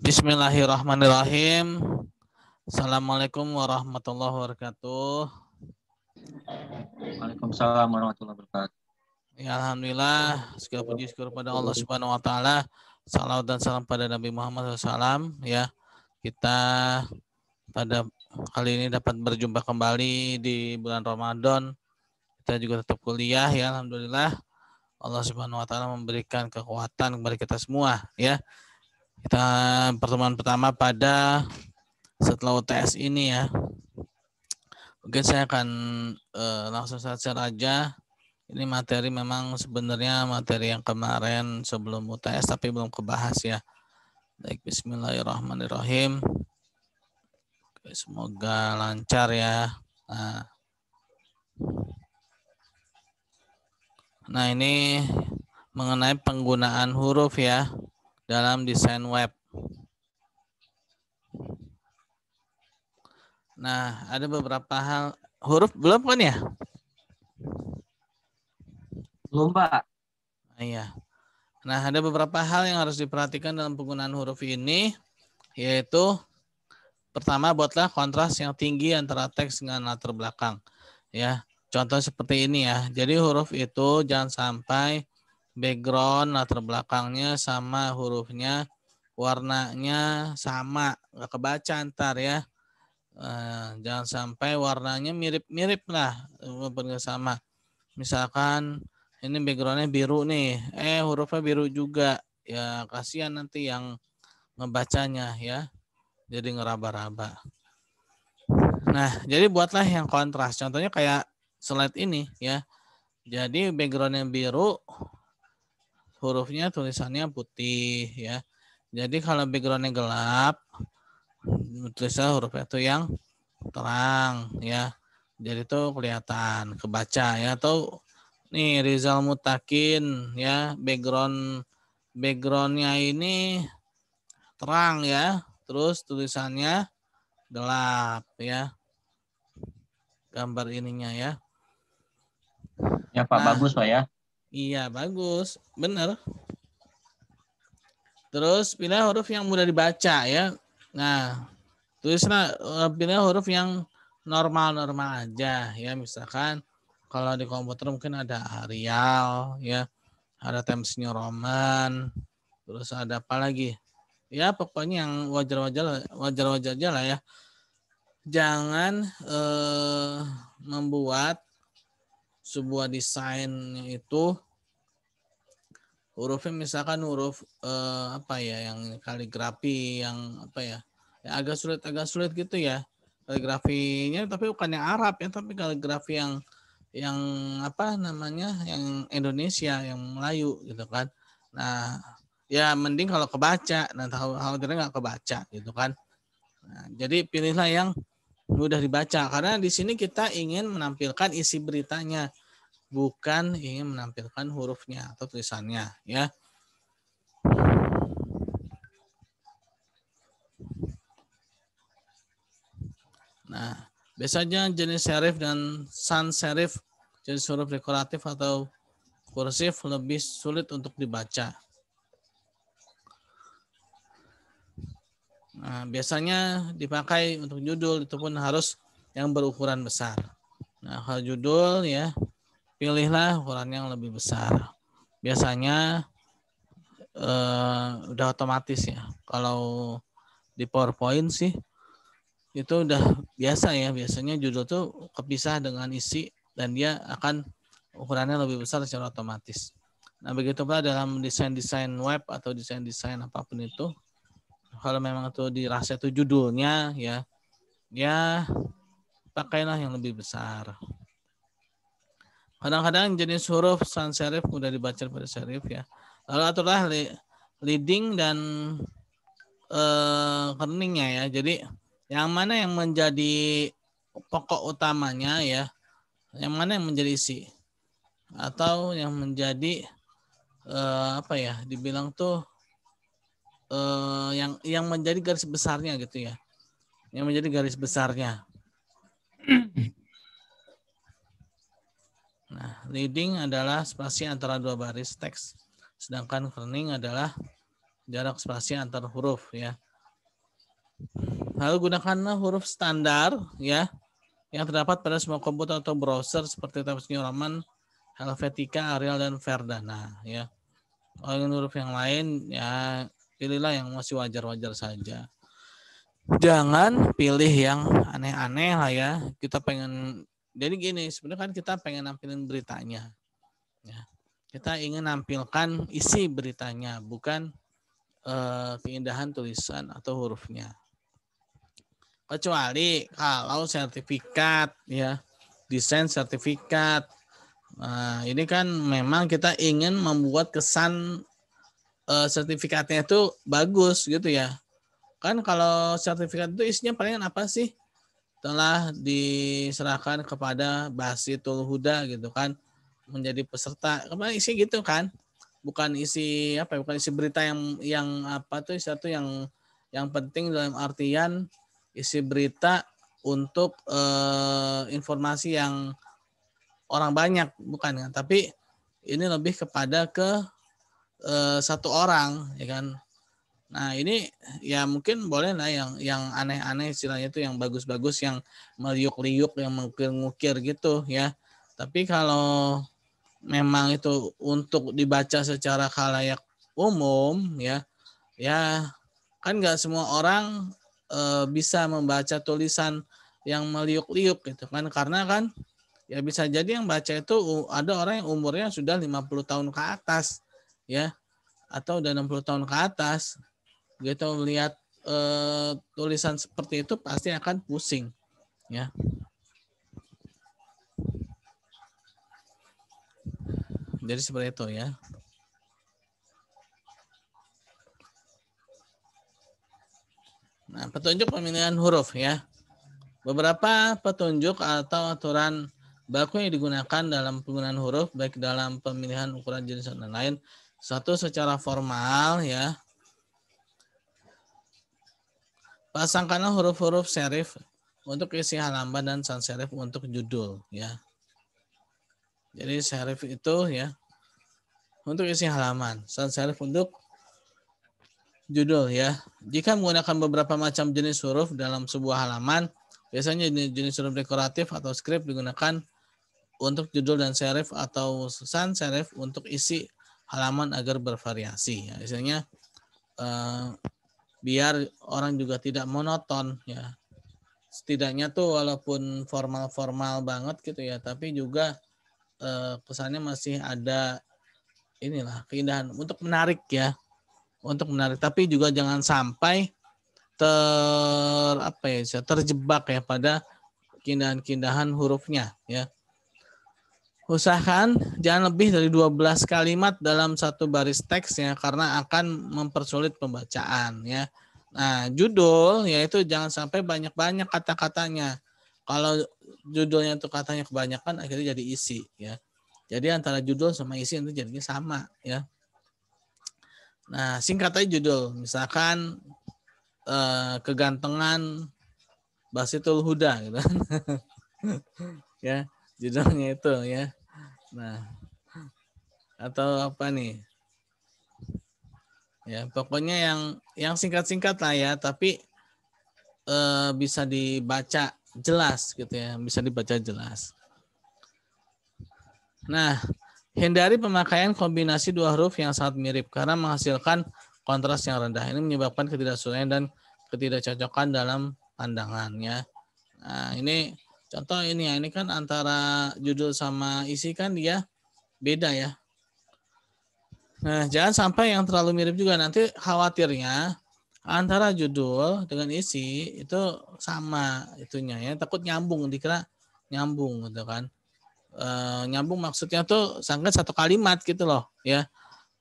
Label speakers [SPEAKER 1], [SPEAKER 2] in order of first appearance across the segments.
[SPEAKER 1] Bismillahirrahmanirrahim. Assalamualaikum warahmatullahi wabarakatuh.
[SPEAKER 2] Waalaikumsalam warahmatullahi wabarakatuh.
[SPEAKER 1] Ya, alhamdulillah, segala puji syukur pada Allah Subhanahu wa taala. Salawat dan salam pada Nabi Muhammad SAW. Ya, kita pada kali ini dapat berjumpa kembali di bulan Ramadan. Kita juga tetap kuliah ya, alhamdulillah. Allah Subhanahu wa taala memberikan kekuatan kepada kita semua ya. Kita pertemuan pertama pada setelah UTS ini ya. Mungkin saya akan langsung saja aja. Ini materi memang sebenarnya materi yang kemarin sebelum UTS tapi belum kebahas ya. Baik, bismillahirrahmanirrahim. Semoga lancar ya. Nah ini mengenai penggunaan huruf ya dalam desain web. Nah, ada beberapa hal. Huruf belum kan ya?
[SPEAKER 2] Belum, Pak.
[SPEAKER 1] Iya. Nah, ada beberapa hal yang harus diperhatikan dalam penggunaan huruf ini, yaitu pertama, buatlah kontras yang tinggi antara teks dengan latar belakang. Ya, contoh seperti ini ya. Jadi huruf itu jangan sampai background latar belakangnya sama hurufnya, warnanya sama, nggak kebaca ntar ya. Jangan sampai warnanya mirip-mirip lah, walaupun nggak sama. Misalkan ini backgroundnya biru nih, hurufnya biru juga, ya kasihan nanti yang ngebacanya ya, jadi ngeraba-raba. Nah, jadi buatlah yang kontras. Contohnya kayak slide ini ya. Jadi backgroundnya biru, hurufnya tulisannya putih ya. Jadi kalau backgroundnya gelap, tulisan hurufnya itu yang terang ya. Jadi itu kelihatan, kebaca ya. Atau nih Rizal Mutakin ya, backgroundnya ini terang ya. Terus tulisannya gelap ya. Gambar ininya ya.
[SPEAKER 2] Ya, Pak, bagus, Pak ya.
[SPEAKER 1] Iya, bagus. Benar. Terus pilih huruf yang mudah dibaca ya. Nah, tulislah pilih huruf yang normal-normal aja ya. Misalkan kalau di komputer mungkin ada Arial ya, ada Times New Roman, terus ada apa lagi? Ya pokoknya yang wajar-wajar aja lah ya. Jangan membuat sebuah desain itu hurufnya misalkan huruf apa ya yang kaligrafi yang apa ya, agak sulit gitu ya kaligrafinya, tapi bukan yang Arab ya, tapi kaligrafi yang apa namanya yang Indonesia, yang Melayu gitu kan. Nah ya mending kalau kebaca, nah khawatirnya nggak kebaca gitu kan. Nah, jadi pilihlah yang mudah dibaca karena di sini kita ingin menampilkan isi beritanya, bukan ingin menampilkan hurufnya atau tulisannya ya. Nah, biasanya jenis serif dan sans serif, jenis huruf dekoratif atau kursif lebih sulit untuk dibaca. Nah, biasanya dipakai untuk judul, itu pun harus yang berukuran besar. Nah, kalau judul ya, pilihlah ukuran yang lebih besar. Biasanya udah otomatis ya. Kalau di PowerPoint sih itu udah biasa ya. Biasanya judul tuh kepisah dengan isi dan dia akan ukurannya lebih besar secara otomatis. Nah, begitu pula dalam desain-desain web atau desain-desain apapun itu. Kalau memang itu dirasa itu judulnya ya pakailah yang lebih besar. Kadang-kadang jenis huruf sans serif mudah dibaca pada serif ya. Lalu aturlah leading dan keningnya ya. Jadi yang mana yang menjadi pokok utamanya ya, yang mana yang menjadi isi, atau yang menjadi apa ya dibilang tuh yang menjadi garis besarnya gitu ya, yang menjadi garis besarnya. Nah, leading adalah spasi antara dua baris teks, sedangkan kerning adalah jarak spasi antar huruf ya. Lalu gunakanlah huruf standar ya yang terdapat pada semua komputer atau browser seperti Times New Roman, Helvetica, Arial, dan Verdana ya. Kalau ingin huruf yang lain ya pilihlah yang masih wajar-wajar saja. Jangan pilih yang aneh-aneh lah ya. Kita pengen jadi gini, sebenarnya kan kita pengen nampilin beritanya. Ya. Kita ingin nampilkan isi beritanya, bukan keindahan tulisan atau hurufnya. Kecuali kalau sertifikat ya, desain sertifikat. Nah, ini kan memang kita ingin membuat kesan sertifikatnya itu bagus gitu ya. Kan kalau sertifikat itu isinya palingan apa sih? Telah diserahkan kepada Basitul Huda gitu kan, menjadi peserta. Kemarin isi gitu kan. Bukan isi apa? Bukan isi berita yang apa tuh satu yang penting dalam artian isi berita untuk informasi yang orang banyak bukan kan, tapi ini lebih kepada ke satu orang ya kan. Nah ini ya mungkin boleh lah yang aneh-aneh istilahnya itu yang bagus-bagus yang meliuk-liuk yang mengukir-ngukir gitu ya. Tapi kalau memang itu untuk dibaca secara khalayak umum ya ya kan nggak semua orang bisa membaca tulisan yang meliuk-liuk gitu kan, karena kan ya bisa jadi yang baca itu ada orang yang umurnya sudah 50 tahun ke atas ya atau udah 60 tahun ke atas gitu, melihat tulisan seperti itu pasti akan pusing ya. Jadi seperti itu ya. Nah, petunjuk pemilihan huruf ya. Beberapa petunjuk atau aturan baku yang digunakan dalam penggunaan huruf baik dalam pemilihan ukuran jenis dan lain. Satu, secara formal ya. Pasangkanlah huruf-huruf serif untuk isi halaman dan sans serif untuk judul ya. Jadi serif itu ya untuk isi halaman, sans serif untuk judul ya. Jika menggunakan beberapa macam jenis huruf dalam sebuah halaman, biasanya jenis huruf dekoratif atau script digunakan untuk judul dan serif atau sans serif untuk isi halaman agar bervariasi. Ya, misalnya biar orang juga tidak monoton ya. Setidaknya tuh walaupun formal-formal banget gitu ya, tapi juga kesannya masih ada inilah keindahan untuk menarik ya. Untuk menarik, tapi juga jangan sampai terjebak ya pada keindahan-keindahan hurufnya ya. Usahakan jangan lebih dari 12 kalimat dalam satu baris teks ya, karena akan mempersulit pembacaan ya. Nah, judul yaitu jangan sampai banyak-banyak kata-katanya. Kalau judulnya itu katanya kebanyakan akhirnya jadi isi ya. Jadi antara judul sama isi itu jadinya sama ya. Nah, singkat aja judul. Misalkan kegantengan Basitul Huda gitu kan. Ya, judulnya itu ya. Nah, atau apa nih? Ya, pokoknya yang singkat-singkat lah ya, tapi bisa dibaca jelas gitu ya, bisa dibaca jelas. Nah, hindari pemakaian kombinasi dua huruf yang sangat mirip karena menghasilkan kontras yang rendah. Ini menyebabkan ketidaksesuaian dan ketidakcocokan dalam pandangannya. Nah, ini contoh ini ya, ini kan antara judul sama isi kan dia beda ya. Nah, jangan sampai yang terlalu mirip juga, nanti khawatirnya antara judul dengan isi itu sama itunya ya, takut nyambung, dikira nyambung gitu kan. Nyambung maksudnya tuh sangka satu kalimat gitu loh ya.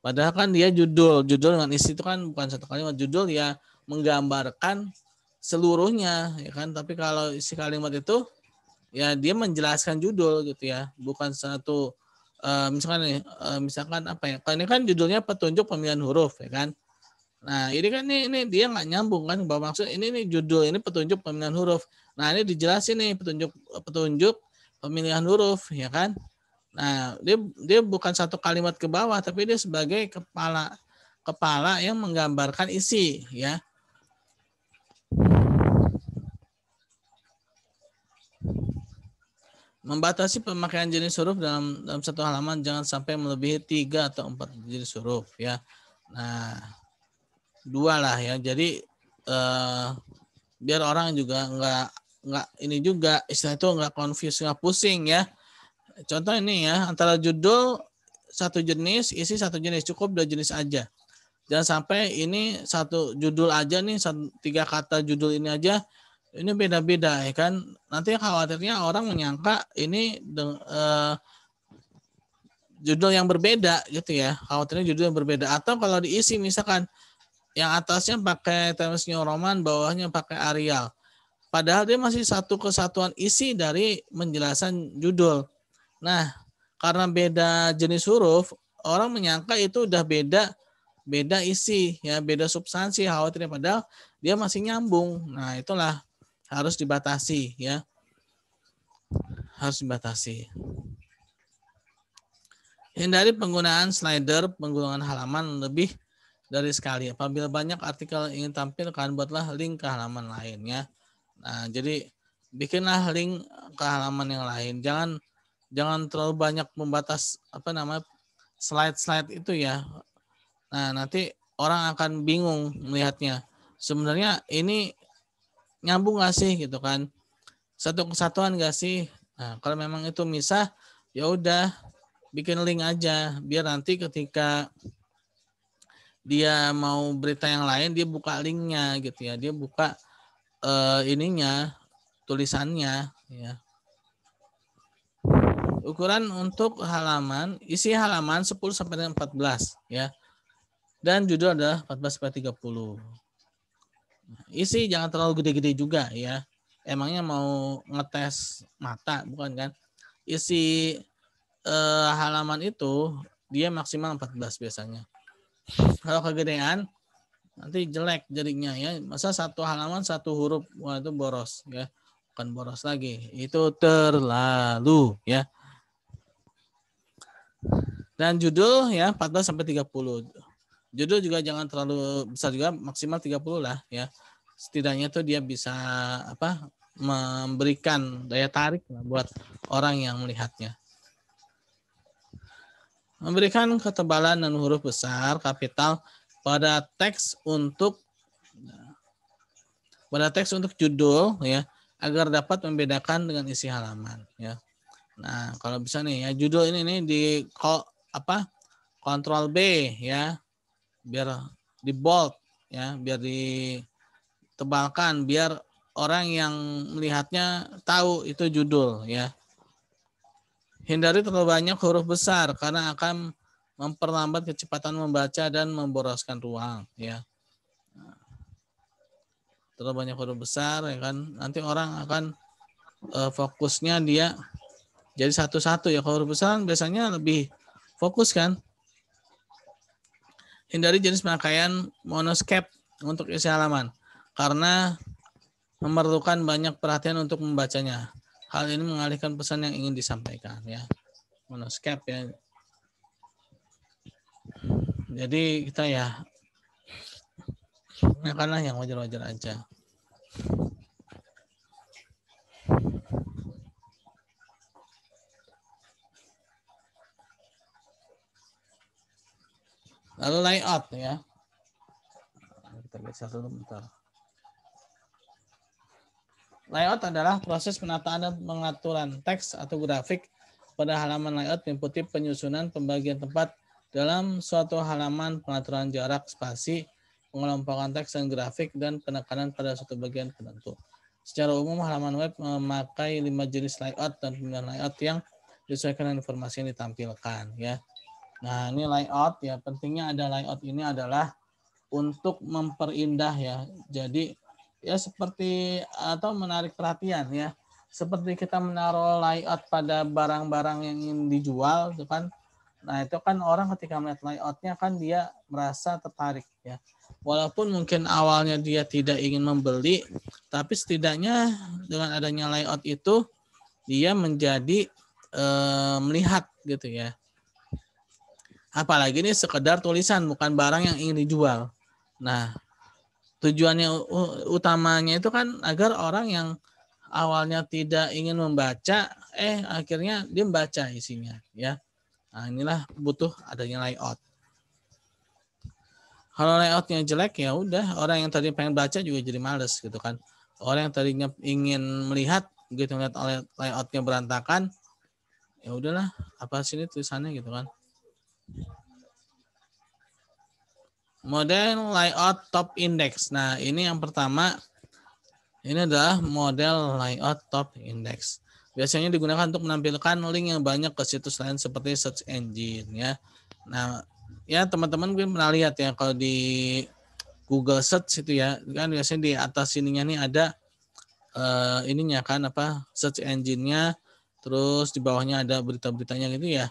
[SPEAKER 1] Padahal kan dia judul dengan isi itu kan bukan satu kalimat, judul ya menggambarkan seluruhnya ya kan, tapi kalau isi kalimat itu ya dia menjelaskan judul gitu ya, bukan satu misalkan apa ya, ini kan judulnya petunjuk pemilihan huruf ya kan. Nah ini kan ini dia nggak nyambung kan, bahwa maksud ini nih judul ini petunjuk pemilihan huruf. Nah ini dijelasin nih petunjuk pemilihan huruf ya kan. Nah dia bukan satu kalimat ke bawah, tapi dia sebagai kepala yang menggambarkan isi ya. Membatasi pemakaian jenis huruf dalam satu halaman jangan sampai melebihi 3 atau 4 jenis huruf ya. Nah, 2 lah ya. Jadi biar orang juga nggak ini juga istilah itu nggak confuse, nggak pusing ya. Contoh ini ya, antara judul satu jenis, isi satu jenis, cukup 2 jenis aja. Jangan sampai ini satu judul aja nih, 3 kata judul ini aja, ini beda-beda ya kan. Nanti khawatirnya orang menyangka ini judul yang berbeda gitu ya. Khawatirnya judul yang berbeda. Atau kalau diisi misalkan yang atasnya pakai Times New Roman, bawahnya pakai Arial. Padahal dia masih satu kesatuan isi dari penjelasan judul. Nah, karena beda jenis huruf, orang menyangka itu udah beda isi, ya beda substansi, khawatirnya padahal dia masih nyambung. Nah, itulah harus dibatasi, ya. Harus dibatasi. Hindari penggunaan slider, penggunaan halaman lebih dari sekali. Apabila banyak artikel ingin tampilkan, buatlah link ke halaman lainnya. Nah, jadi bikinlah link ke halaman yang lain. Jangan terlalu banyak membatas slide-slide itu ya. Nah, nanti orang akan bingung melihatnya. Sebenarnya ini nyambung nggak sih gitu kan? Satu kesatuan nggak sih? Nah, kalau memang itu misah, ya udah bikin link aja biar nanti ketika dia mau berita yang lain dia buka linknya gitu ya, dia buka ininya tulisannya ya. Ukuran untuk halaman, isi halaman 10 sampai 14 ya. Dan judul adalah 14 sampai 30. Isi jangan terlalu gede-gede juga ya. Emangnya mau ngetes mata bukan kan? Isi halaman itu dia maksimal 14 biasanya. Kalau kegedean nanti jelek jadinya ya. Masa satu halaman satu huruf, wah itu boros ya. Bukan boros lagi, itu terlalu ya. Dan judul ya 14 sampai 30. Judul juga jangan terlalu besar juga, maksimal 30 lah ya. Setidaknya tuh dia bisa memberikan daya tarik lah buat orang yang melihatnya. Memberikan ketebalan dan huruf besar kapital pada teks untuk judul ya, agar dapat membedakan dengan isi halaman ya. Nah, kalau bisa nih ya judul ini di Ctrl B ya, biar di bold ya, biar ditebalkan biar orang yang melihatnya tahu itu judul ya. Hindari terlalu banyak huruf besar karena akan memperlambat kecepatan membaca dan memboroskan ruang ya. Terlalu banyak huruf besar ya kan, nanti orang akan fokusnya dia jadi satu-satu ya. Kalau huruf besar biasanya lebih fokus kan. Hindari jenis pemakaian monoscape untuk isi halaman karena memerlukan banyak perhatian untuk membacanya. Hal ini mengalihkan pesan yang ingin disampaikan ya. Monoscape ya. Jadi kita ya gunakanlah yang wajar-wajar aja. Lalu layout ya. Kita geser dulu bentar. Layout adalah proses penataan dan pengaturan teks atau grafik pada halaman. Layout meliputi penyusunan pembagian tempat dalam suatu halaman, pengaturan jarak, spasi, pengelompokan teks dan grafik, dan penekanan pada suatu bagian tertentu. Secara umum, halaman web memakai 5 jenis layout dan pemilihan layout yang disesuaikan dengan informasi yang ditampilkan ya. Nah, ini layout ya. Pentingnya ada layout ini adalah untuk memperindah ya. Jadi ya seperti atau menarik perhatian ya. Seperti kita menaruh layout pada barang-barang yang ingin dijual itu kan. Nah, itu kan orang ketika melihat layoutnya kan dia merasa tertarik ya. Walaupun mungkin awalnya dia tidak ingin membeli, tapi setidaknya dengan adanya layout itu dia menjadi melihat gitu ya. Apalagi ini sekedar tulisan, bukan barang yang ingin dijual. Nah, tujuannya utamanya itu kan agar orang yang awalnya tidak ingin membaca akhirnya dia membaca isinya ya. Nah, inilah butuh adanya layout. Kalau layoutnya jelek ya udah, orang yang tadi pengen baca juga jadi males gitu kan. Orang yang tadinya ingin melihat gitu, ngeliat layoutnya berantakan, ya udahlah, apa sih ini tulisannya gitu kan. Model layout top index. Nah, ini yang pertama, ini adalah model layout top index. Biasanya digunakan untuk menampilkan link yang banyak ke situs lain seperti search engine ya. Nah, ya teman-teman mungkin pernah lihat ya kalau di Google Search itu ya, kan biasanya di atas ininya nih ada ininya kan apa search engine-nya, terus di bawahnya ada berita-beritanya gitu ya.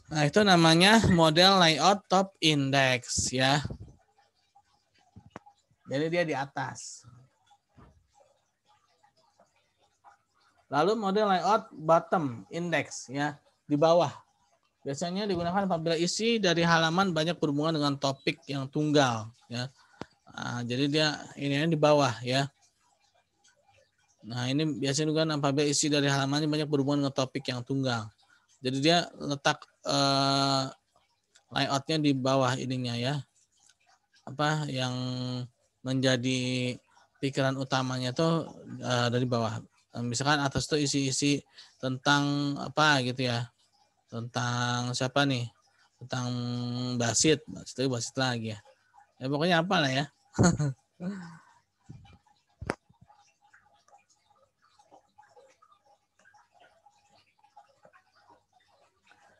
[SPEAKER 1] Nah, itu namanya model layout top index ya. Jadi dia di atas. Lalu model layout bottom index ya, di bawah. Biasanya digunakan apabila isi dari halaman banyak berhubungan dengan topik yang tunggal ya. Nah, jadi dia ini di bawah ya. Nah, ini biasanya juga apabila isi dari halamannya banyak berhubungan dengan topik yang tunggal. Jadi dia letak layoutnya di bawah ininya ya. Apa yang menjadi pikiran utamanya tuh dari bawah. Misalkan atas tuh isi-isi tentang apa gitu ya. Tentang siapa nih? Tentang Basit lagi ya. Ya pokoknya apa lah ya.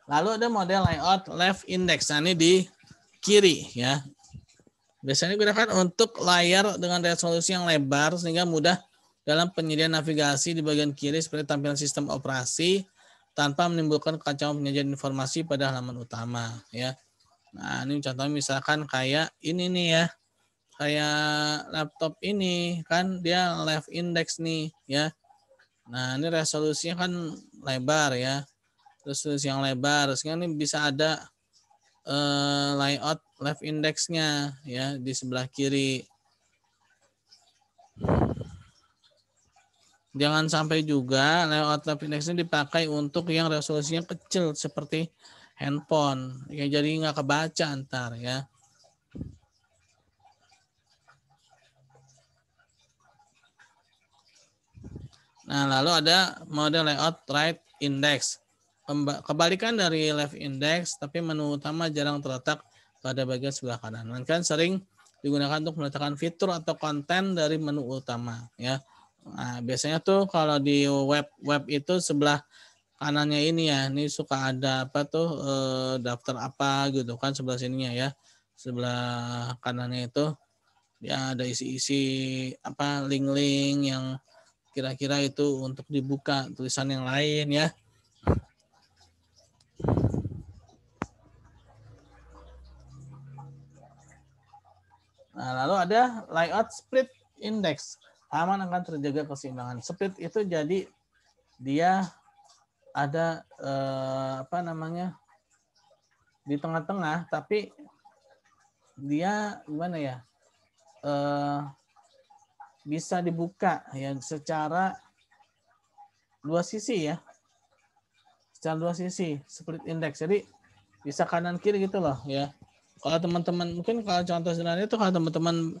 [SPEAKER 1] Lalu ada model layout left index. Nah, ini di kiri ya. Biasanya digunakan untuk layar dengan resolusi yang lebar sehingga mudah dalam penyediaan navigasi di bagian kiri seperti tampilan sistem operasi tanpa menimbulkan kekacauan penyajian informasi pada halaman utama ya. Nah, ini contohnya misalkan kayak ini nih ya. Kayak laptop ini kan dia left index nih ya. Nah, ini resolusinya kan lebar ya. Resolusi yang lebar sehingga ini bisa ada layout left indexnya ya di sebelah kiri. Jangan sampai juga layout left indexnya dipakai untuk yang resolusinya kecil seperti handphone. Ya jadi nggak kebaca ntar ya. Nah, lalu ada model layout right index. Kebalikan dari left index, tapi menu utama jarang terletak pada bagian sebelah kanan. Kan sering digunakan untuk meletakkan fitur atau konten dari menu utama ya. Nah, biasanya tuh kalau di web itu sebelah kanannya ini ya, ini suka ada apa tuh daftar apa gitu kan sebelah sininya ya. Sebelah kanannya itu ya ada isi-isi apa link-link yang kira-kira itu untuk dibuka tulisan yang lain ya. Nah, lalu ada layout split index. Halaman akan terjaga keseimbangan. Split itu jadi dia ada apa namanya di tengah-tengah, tapi dia gimana ya bisa dibuka ya secara dua sisi ya, secara dua sisi split index. Jadi bisa kanan kiri gitu loh ya. Kalau teman-teman mungkin kalau contoh sederhana itu kalau teman-teman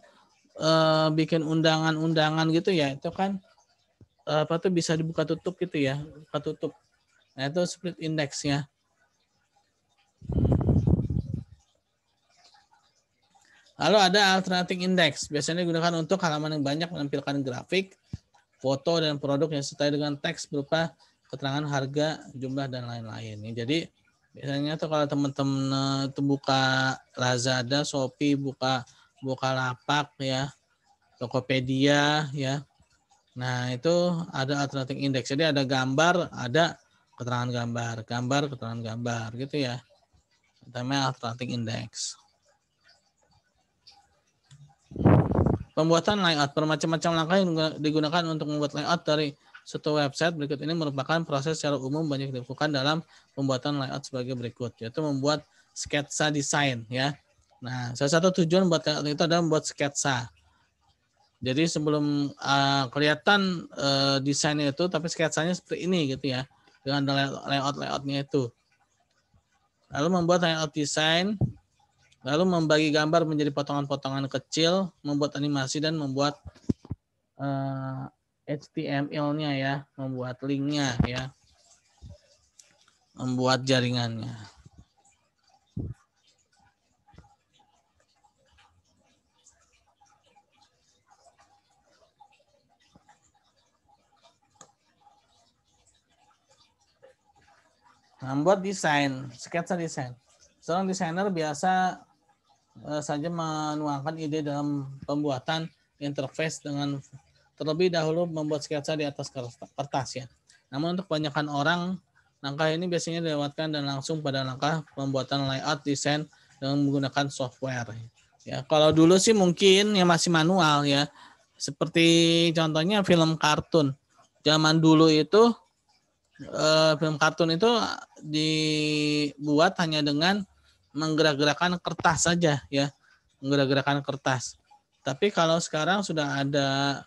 [SPEAKER 1] bikin undangan-undangan gitu ya, itu kan apa tuh bisa dibuka tutup gitu ya, buka tutup. Nah, itu split index-nya. Lalu ada alternating index, biasanya digunakan untuk halaman yang banyak menampilkan grafik, foto, dan produk yang disertai dengan teks berupa keterangan harga, jumlah, dan lain-lain. Jadi biasanya tuh kalau teman-teman tuh buka Lazada, Shopee, buka Bukalapak ya, Tokopedia ya. Nah, itu ada alternating index. Jadi ada gambar, ada keterangan gambar, keterangan gambar gitu ya. Namanya alternating index. Pembuatan layout, bermacam-macam langkah yang digunakan untuk membuat layout dari suatu website. Berikut ini merupakan proses secara umum banyak dilakukan dalam pembuatan layout sebagai berikut, yaitu membuat sketsa desain ya. Nah, salah satu tujuan membuat layout itu adalah membuat sketsa. Jadi sebelum kelihatan desainnya itu, tapi sketsanya seperti ini gitu ya, dengan layout-layoutnya itu. Lalu membuat layout desain, lalu membagi gambar menjadi potongan-potongan kecil, membuat animasi dan membuat HTML-nya ya, membuat linknya ya, membuat jaringannya. Membuat desain, sketsa desain. Seorang desainer biasa saja menuangkan ide dalam pembuatan interface dengan terlebih dahulu membuat sketsa di atas kertas ya. Namun untuk kebanyakan orang, langkah ini biasanya dilewatkan dan langsung pada langkah pembuatan layout desain dengan menggunakan software. Ya, kalau dulu sih mungkin yang masih manual ya. Seperti contohnya film kartun. Zaman dulu itu film kartun itu dibuat hanya dengan menggerak-gerakkan kertas saja ya, menggerak-gerakkan kertas. Tapi kalau sekarang sudah ada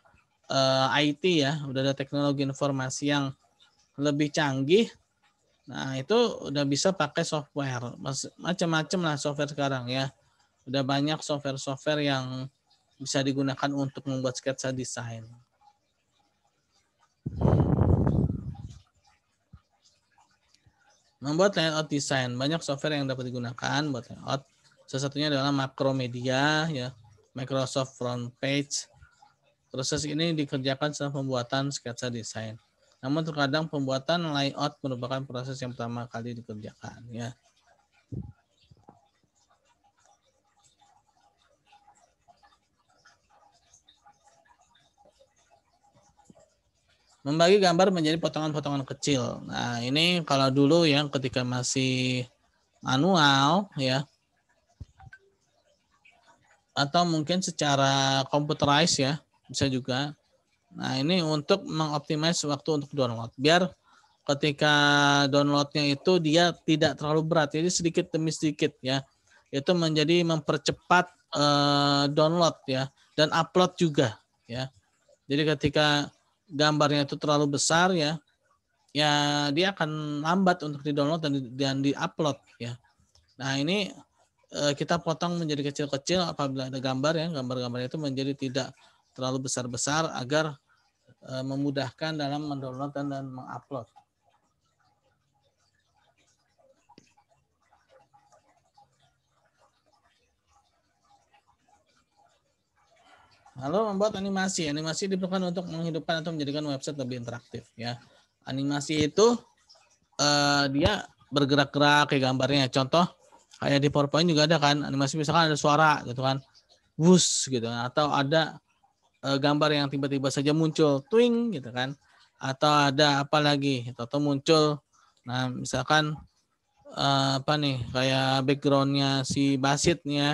[SPEAKER 1] IT ya, udah ada teknologi informasi yang lebih canggih. Nah, itu udah bisa pakai software. Macam-macam lah software sekarang ya. Udah banyak software-software yang bisa digunakan untuk membuat sketsa desain. Membuat layout desain, banyak software yang dapat digunakan buat layout. Salah satunya adalah Macromedia, ya, Microsoft Front Page. Proses ini dikerjakan setelah pembuatan sketsa desain. Namun terkadang pembuatan layout merupakan proses yang pertama kali dikerjakan. Ya. Membagi gambar menjadi potongan-potongan kecil. Nah, ini kalau dulu ya ketika masih manual ya, atau mungkin secara computerized ya, bisa juga. Nah, ini untuk mengoptimize waktu untuk download. Biar ketika downloadnya itu dia tidak terlalu berat, jadi sedikit demi sedikit ya. Itu menjadi mempercepat download ya, dan upload juga ya. Jadi ketika gambarnya itu terlalu besar ya, ya dia akan lambat untuk di-download dan di-upload ya. Nah, ini kita potong menjadi kecil-kecil apabila ada gambar ya, gambar-gambar itu menjadi tidak terlalu besar-besar agar memudahkan dalam mendownload dan mengupload. Lalu membuat animasi. Animasi diperlukan untuk menghidupkan atau menjadikan website lebih interaktif ya. Animasi itu dia bergerak-gerak kayak gambarnya. Contoh kayak di PowerPoint juga ada kan animasi, misalkan ada suara gitu kan, wus gitu, atau ada gambar yang tiba-tiba saja muncul twing gitu kan, atau ada apa lagi atau muncul, nah misalkan apa nih kayak backgroundnya si Basit nih ya,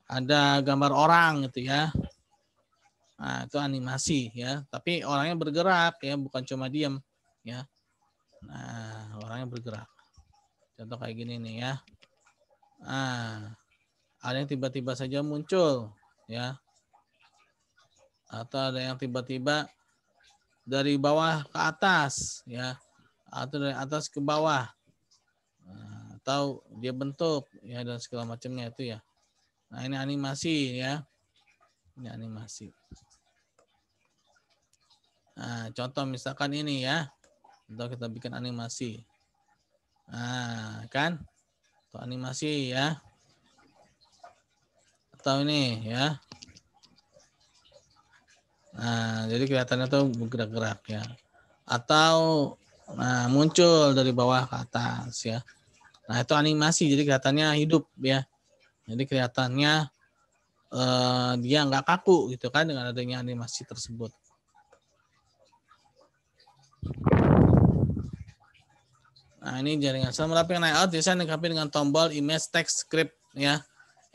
[SPEAKER 1] ada gambar orang gitu ya. Nah, itu animasi ya, tapi orangnya bergerak ya, bukan cuma diam ya. Nah, orangnya bergerak. Contoh kayak gini nih ya. Nah, ada yang tiba-tiba saja muncul ya. Atau ada yang tiba-tiba dari bawah ke atas ya. Atau dari atas ke bawah. Nah, atau dia bentuk ya dan segala macamnya itu ya. Nah, ini animasi ya. Ini animasi. Nah, contoh misalkan ini ya. Atau kita bikin animasi. Nah, kan? Atau animasi ya. Atau ini ya. Nah, jadi kelihatannya tuh bergerak-gerak ya. Atau nah muncul dari bawah ke atas ya. Nah, itu animasi jadi kelihatannya hidup ya. Jadi kelihatannya dia nggak kaku gitu kan dengan adanya animasi tersebut. Nah, ini jaringan. Setelah merapikan layout, desain dilengkapi dengan tombol, image, text, script ya.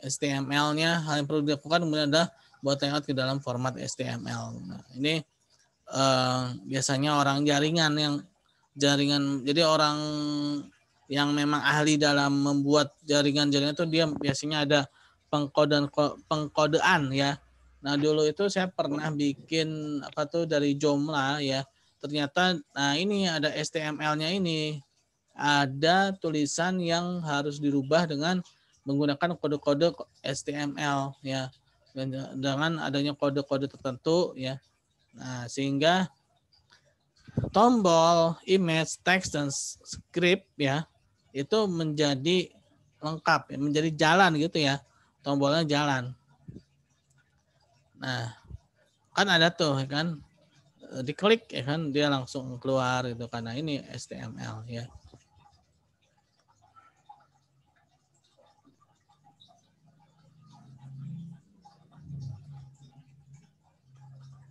[SPEAKER 1] HTML-nya hal yang perlu dilakukan kemudian adalah buat layout ke dalam format HTML. Nah, ini biasanya orang jaringan, jadi orang yang memang ahli dalam membuat jaringan-jaringan itu dia biasanya ada pengkodean ya. Nah, dulu itu saya pernah bikin apa tuh dari Joomla ya. Ternyata nah ini ada HTML-nya ini. Ada tulisan yang harus dirubah dengan menggunakan kode-kode HTML ya. Dengan adanya kode-kode tertentu ya. Nah, sehingga tombol, image, teks dan script ya itu menjadi lengkap, ya, menjadi jalan gitu ya. Tombolnya jalan. Nah, kan ada tuh ya kan diklik ya kan dia langsung keluar gitu karena ini HTML ya.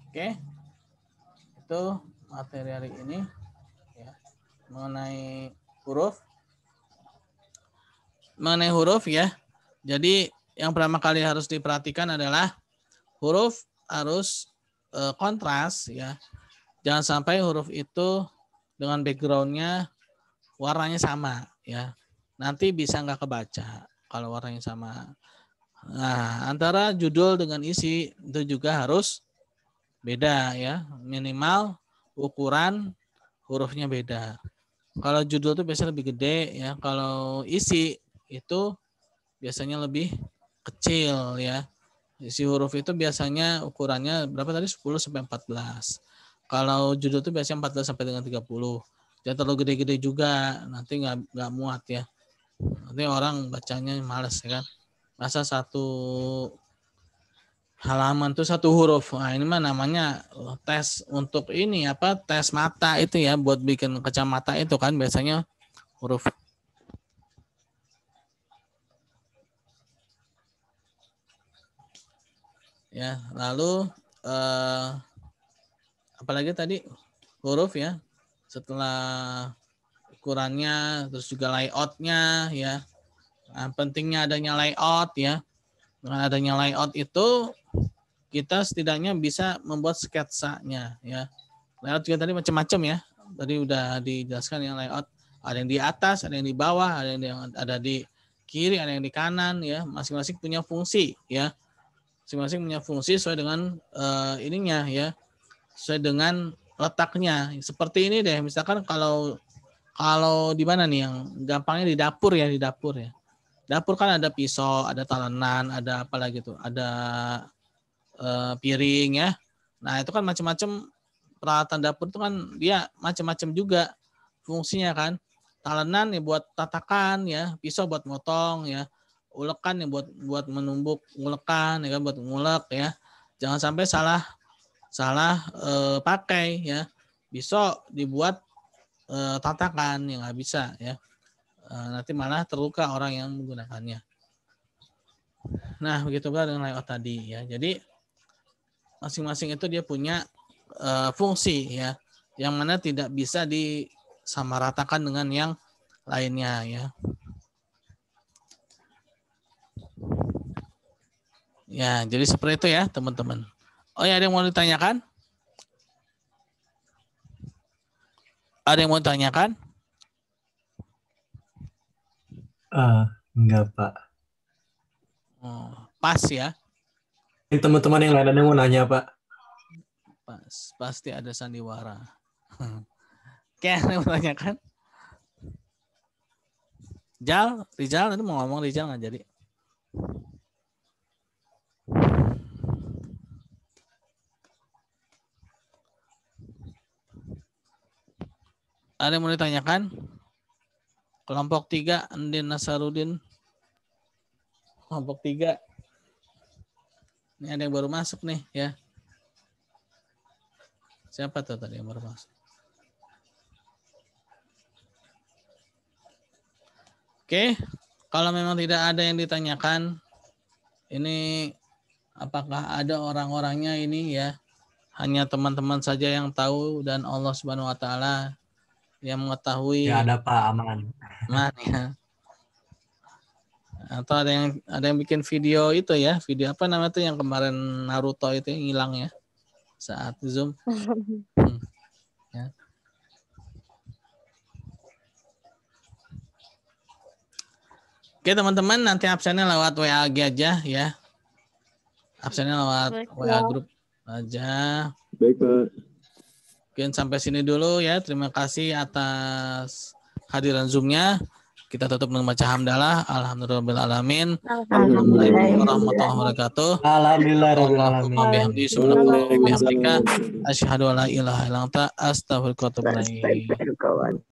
[SPEAKER 1] Oke. Itu materi hari ini ya mengenai huruf. Mengenai huruf ya. Jadi yang pertama kali harus diperhatikan adalah huruf harus kontras ya. Jangan sampai huruf itu dengan backgroundnya warnanya sama ya. Nanti bisa nggak kebaca kalau warnanya sama. Nah, antara judul dengan isi itu juga harus beda ya. Minimal ukuran hurufnya beda. Kalau judul itu biasanya lebih gede ya. Kalau isi itu biasanya lebih kecil ya. Isi huruf itu biasanya ukurannya berapa tadi? 10 sampai 14. Kalau judul itu biasanya 14 sampai dengan 30. Jangan terlalu gede-gede juga, nanti nggak muat ya. Nanti orang bacanya males ya kan. Masa satu halaman tuh satu huruf. Nah, ini mah namanya tes untuk ini apa? Tes mata itu ya buat bikin kacamata itu kan biasanya huruf. Ya, lalu apalagi tadi huruf ya. Setelah ukurannya terus juga layoutnya ya. Nah, pentingnya adanya layout ya. Dengan adanya layout itu kita setidaknya bisa membuat sketsanya ya. Layout juga tadi macam-macam ya. Tadi udah dijelaskan yang layout. Ada yang di atas, ada yang di bawah, ada yang ada di kiri, ada yang di kanan ya. Masing-masing punya fungsi ya. Masing-masing punya fungsi sesuai dengan ininya ya. Sesuai dengan letaknya. Seperti ini deh. Misalkan kalau di mana nih yang gampangnya di dapur ya, di dapur ya. Dapur kan ada pisau, ada talenan, ada apa lagi tuh, ada piring ya. Nah itu kan macam-macam peralatan dapur itu kan dia macam-macam juga fungsinya kan. Talenan ya buat tatakan ya, pisau buat motong ya, ulekan ya buat menumbuk ulekan ya kan buat ngulek ya. Jangan sampai salah pakai ya. Pisau dibuat tatakan yang nggak bisa ya. Nanti malah terluka orang yang menggunakannya. Nah, begitu juga dengan layout tadi ya. Jadi masing-masing itu dia punya fungsi ya, yang mana tidak bisa disamaratakan dengan yang lainnya ya. Ya, jadi seperti itu ya, teman-teman. Oh ya, ada yang mau ditanyakan? Ada yang mau ditanyakan?
[SPEAKER 3] Enggak, Pak.
[SPEAKER 1] Oh, pas ya.
[SPEAKER 3] Teman-teman yang lain ada yang mau nanya, Pak.
[SPEAKER 1] Pas, pasti ada sandiwara. Oke, ada yang mau tanyakan? Rizal tadi mau ngomong Rizal nggak jadi. Ada yang mau ditanyakan? Kelompok 3, Andin Nasarudin. Kelompok 3. Ini ada yang baru masuk nih ya. Siapa tuh tadi yang baru masuk? Oke, kalau memang tidak ada yang ditanyakan, ini apakah ada orang-orangnya ini ya? Hanya teman-teman saja yang tahu dan Allah Subhanahu wa taala yang mengetahui.
[SPEAKER 3] Ya ada, Pak, aman.
[SPEAKER 1] Aman ya. Atau ada yang bikin video itu ya, video apa namanya tuh yang kemarin Naruto itu yang hilang ya saat Zoom. Ya. Oke teman-teman, nanti absennya lewat WA aja ya. Absennya lewat WA grup aja.
[SPEAKER 4] Baik, Pak.
[SPEAKER 1] Mungkin sampai sini dulu ya. Terima kasih atas hadiran Zoom-nya. Kita tutup dengan baca hamdalah. Alhamdulillahirrahmanirrahim. Assalamualaikum warahmatullahi wabarakatuh.
[SPEAKER 3] Alhamdulillahirabbil alamin.
[SPEAKER 1] Bihamdi subhanallah bihamdika asyhadu an la ilaha illa anta astaghfiruka wa atubu ilaik.